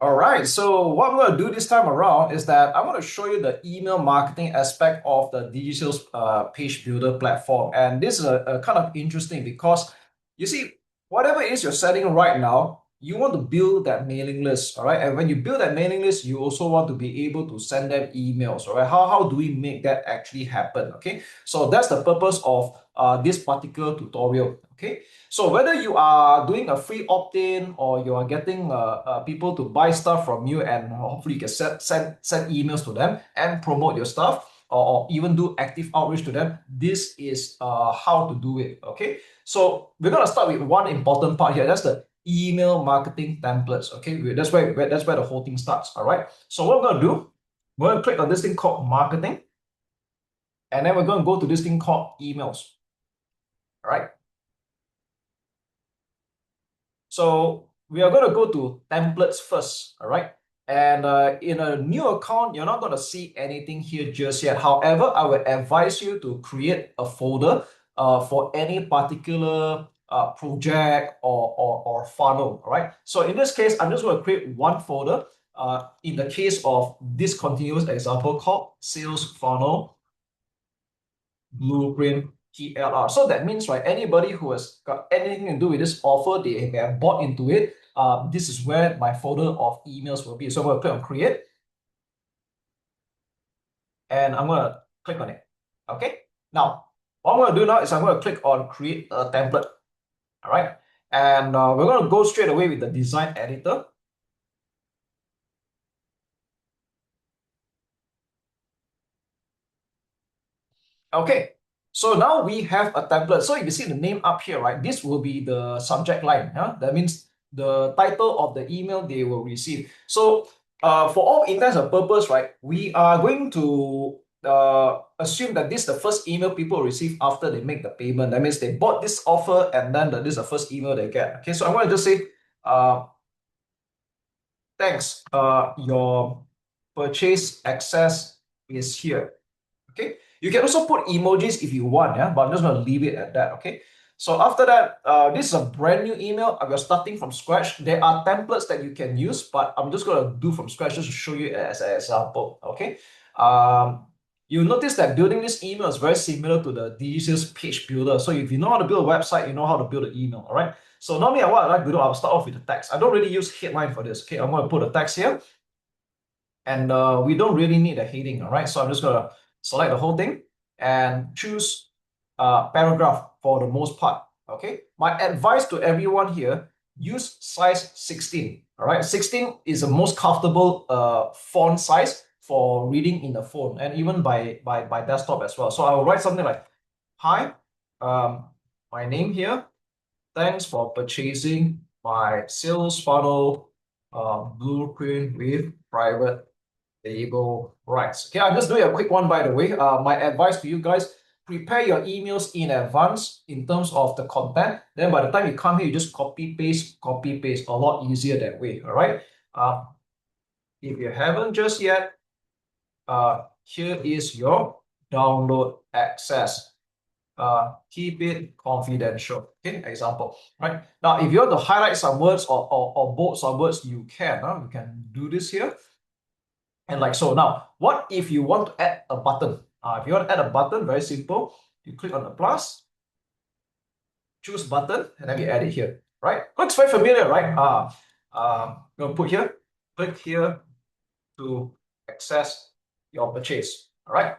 All right, so what I'm going to do this time around is that I'm going to show you the email marketing aspect of the Digisales page builder platform. And this is a kind of interesting because you see, whatever it is you're setting right now, you want to build that mailing list, all right? And when you build that mailing list, you also want to be able to send them emails, all right? How do we make that actually happen, okay? So that's the purpose of this particular tutorial, okay? So whether you are doing a free opt-in or you are getting people to buy stuff from you and hopefully you can send emails to them and promote your stuff or even do active outreach to them, this is how to do it, okay? So we're going to start with one important part here. That's the email marketing templates, okay? That's where the whole thing starts, all right? So what we're going to do, we're going to click on this thing called marketing, and then we're going to go to this thing called emails, all right? So we are going to go to templates first, all right? And in a new account, you're not going to see anything here just yet. However, I would advise you to create a folder for any particular project or funnel, all right? So in this case, I'm just going to create one folder. In the case of this continuous example called sales funnel blueprint TLR. So that means, right, anybody who has got anything to do with this offer, they have bought into it. This is where my folder of emails will be. So I'm going to click on create and I'm going to click on it. Okay. Now, what I'm going to do now is I'm going to click on create a template. All right. And we're going to go straight away with the design editor. Okay, so now we have a template. So if you see the name up here, right, this will be the subject line. Huh? That means the title of the email they will receive. So for all intents and purpose, right, we are going to assume that this is the first email people receive after they make the payment. That means they bought this offer and then this is the first email they get. Okay, so I'm going to just say, thanks, your purchase access is here. Okay, you can also put emojis if you want, yeah, but I'm just going to leave it at that. Okay, so after that, this is a brand new email. We're starting from scratch. There are templates that you can use, but I'm just going to do from scratch just to show you as an example. Okay, you'll notice that building this email is very similar to the Digisales page builder. So if you know how to build a website, you know how to build an email. All right, so normally what I like to do, I'll start off with the text. I don't really use headline for this. Okay, I'm going to put a text here, and we don't really need a heading. All right, so I'm just going to select the whole thing and choose paragraph for the most part. Okay, my advice to everyone here, use size 16. All right, 16 is the most comfortable font size for reading in the phone and even by desktop as well. So I will write something like, hi, my name here, thanks for purchasing my sales funnel blueprint with private label rights. Okay, I'm just doing a quick one, by the way. My advice to you guys, prepare your emails in advance in terms of the content. Then by the time you come here, you just copy paste, a lot easier that way. All right. If you haven't just yet, here is your download access. Keep it confidential. Okay, example. Right now, if you want to highlight some words or bold some words, you can. You can do this here. And like so. Now, what if you want to add a button? If you want to add a button, very simple. You click on the plus, choose button, and then you add it here. Right? Looks very familiar, right? I'm going to put here, click here to access your purchase. All right.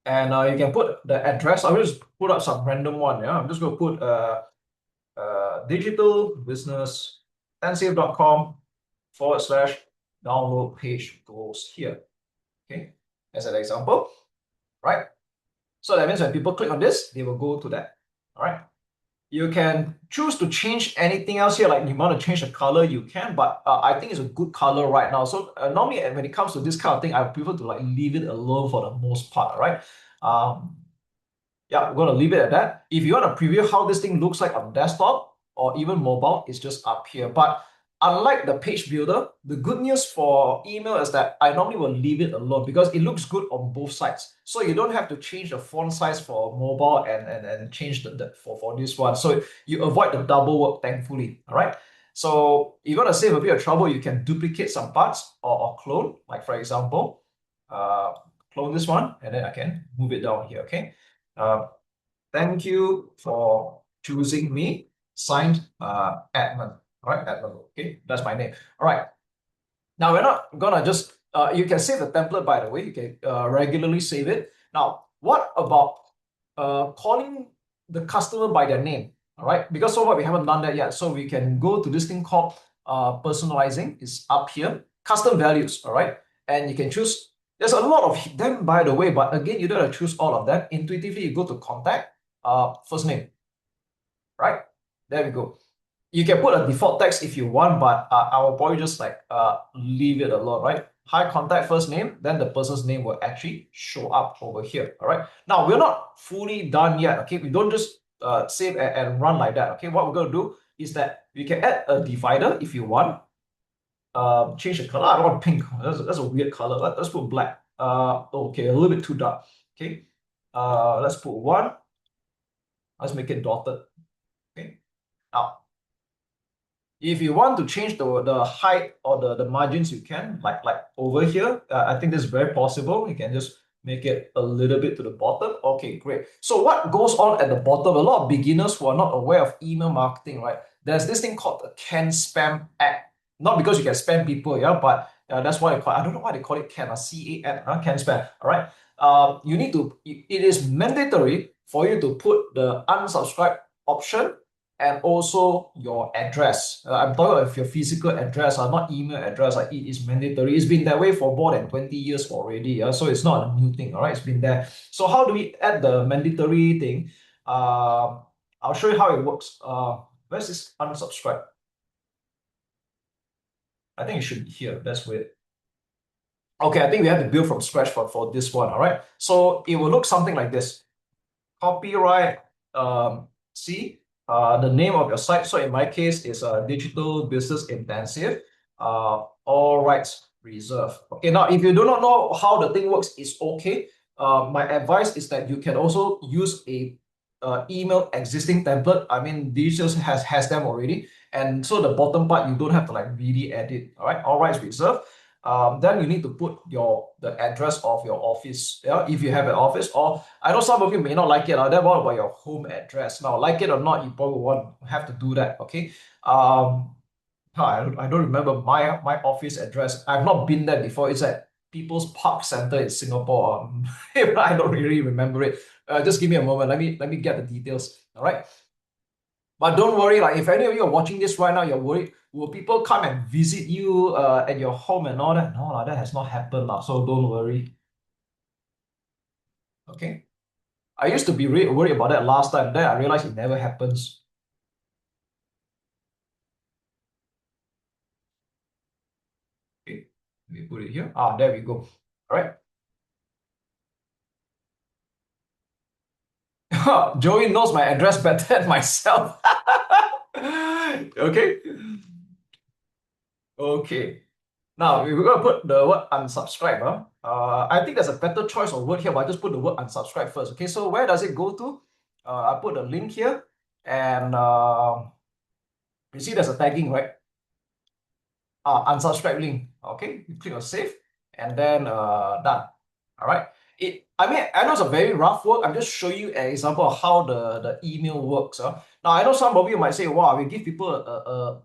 And you can put the address. I'll just put up some random one. Yeah, I'm just going to put digital business tensafe.com / download page goes here. Okay, as an example, right? So that means when people click on this, they will go to that. All right. You can choose to change anything else here, like you want to change the color, you can, but I think it's a good color right now. So normally when it comes to this kind of thing, I prefer to like leave it alone for the most part, right? Yeah, we're going to leave it at that. If you want to preview how this thing looks like on desktop or even mobile, it's just up here. But unlike the page builder, the good news for email is that I normally will leave it alone because it looks good on both sides. So you don't have to change the font size for mobile and change for this one. So you avoid the double work, thankfully. All right. So you're gonna save a bit of trouble. You can duplicate some parts or clone, like for example, uh, clone this one, and then I can move it down here, okay? Uh, Thank you for choosing me. Signed, Edmund. All right, Edmund. Okay, that's my name. All right. Now we're not gonna just. You can save the template, by the way. You can regularly save it. Now, what about calling the customer by their name? All right, because so far we haven't done that yet. So we can go to this thing called personalizing. It's up here. Custom values. All right, and you can choose. There's a lot of them, by the way, but again, you don't have to choose all of them. Intuitively, you go to contact, first name, right? There we go. You can put a default text if you want, but I will probably just like leave it alone, right? Hi, contact first name, then the person's name will actually show up over here. All right. Now we're not fully done yet. Okay, we don't just save and run like that. Okay, what we're gonna do is that we can add a divider if you want. Change the color. I don't want pink. That's a weird color. Let's put black. Okay, a little bit too dark. Okay. Let's put one. Let's make it dotted. Okay. Now if you want to change the height or the margins, you can, like over here. I think this is very possible. You can just make it a little bit to the bottom. Okay, great. So what goes on at the bottom? A lot of beginners who are not aware of email marketing, right? There's this thing called the can spam app. Not because you can spam people, yeah, but that's why I don't know why they call it can, CAN, can spam. All right. You need to. It is mandatory for you to put the unsubscribe option and also your address. I'm talking about your physical address, not email address. It is mandatory. It's been that way for more than 20 years already. So it's not a new thing. All right, it's been there. So how do we add the mandatory thing? I'll show you how it works. Where's this unsubscribe? I think it should be here. That's weird. Okay, I think we have to build from scratch for this one. All right. So it will look something like this. Copyright, C, the name of your site. So in my case, it's a digital business intensive. All rights reserved. Okay, now if you do not know how the thing works, it's okay. My advice is that you can also use a email existing template. I mean, Digisales has them already, and so the bottom part you don't have to like really edit. All right, all rights reserved. Then you need to put the address of your office, yeah, if you have an office. Or I know some of you may not like it. Then what about your home address? Now, like it or not, you probably won't have to do that. Okay. I don't remember my office address. I've not been there before. It's at People's Park Center in Singapore. I don't really remember it. Just give me a moment. Let me get the details. All right. But don't worry, like if any of you are watching this right now, you're worried, will people come and visit you at your home and all that? No, that has not happened. So don't worry. Okay. I used to be really worried about that last time. Then I realized it never happens. Okay. Let me put it here. There we go. All right. Joey knows my address better than myself. Okay. Okay. Now, we're going to put the word unsubscribe. I think there's a better choice of word here, but I just put the word unsubscribe first. Okay, so where does it go to? I put a link here, and you see there's a tagging, right? Unsubscribe link. Okay, you click on save, and then done. All right. I mean, I know it's a very rough work. I'm just showing you an example of how the email works. Now, I know some of you might say, wow, we give people a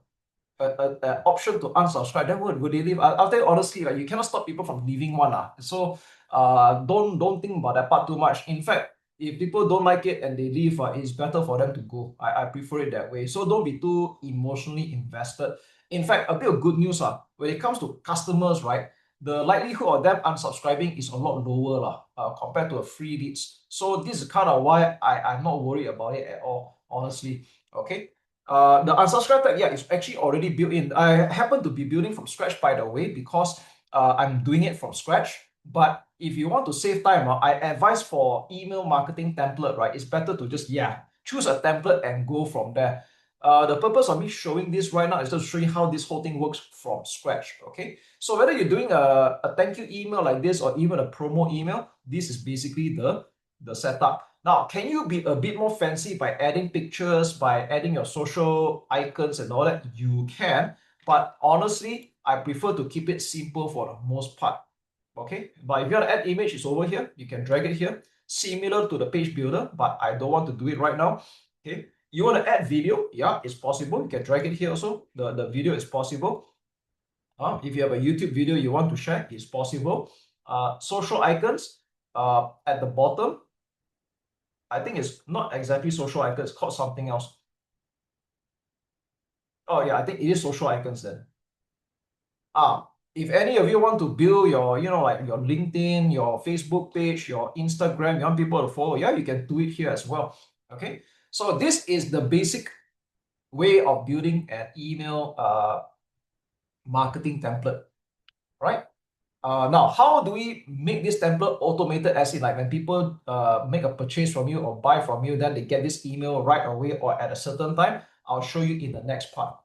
option to unsubscribe, then would they leave? I'll tell you honestly, like you cannot stop people from leaving one. So don't think about that part too much. In fact, if people don't like it and they leave, it's better for them to go. I prefer it that way. So don't be too emotionally invested. In fact, a bit of good news, when it comes to customers, right? The likelihood of them unsubscribing is a lot lower compared to a free leads. So this is kind of why I'm not worried about it at all, honestly. Okay. The unsubscribe tag, yeah, is actually already built in. I happen to be building from scratch, by the way, because I'm doing it from scratch. But if you want to save time, I advise for email marketing template, right? It's better to just, choose a template and go from there. The purpose of me showing this right now is to show you how this whole thing works from scratch, okay? So whether you're doing a thank you email like this or even a promo email, this is basically the setup. Now, can you be a bit more fancy by adding pictures, by adding your social icons and all that? You can, but honestly, I prefer to keep it simple for the most part. Okay, but if you want to add image, it's over here. You can drag it here, similar to the page builder, but I don't want to do it right now. Okay, you want to add video? Yeah, it's possible. You can drag it here also. The video is possible. If you have a YouTube video you want to share, it's possible. Social icons at the bottom, I think it's not exactly social icons, it's called something else. Oh yeah, I think it is social icons then. If any of you want to build your, like your LinkedIn, your Facebook page, your Instagram, you want people to follow, yeah, you can do it here as well. Okay, so this is the basic way of building an email marketing template, right? Now, how do we make this template automated, as in like when people make a purchase from you or buy from you, then they get this email right away or at a certain time? I'll show you in the next part.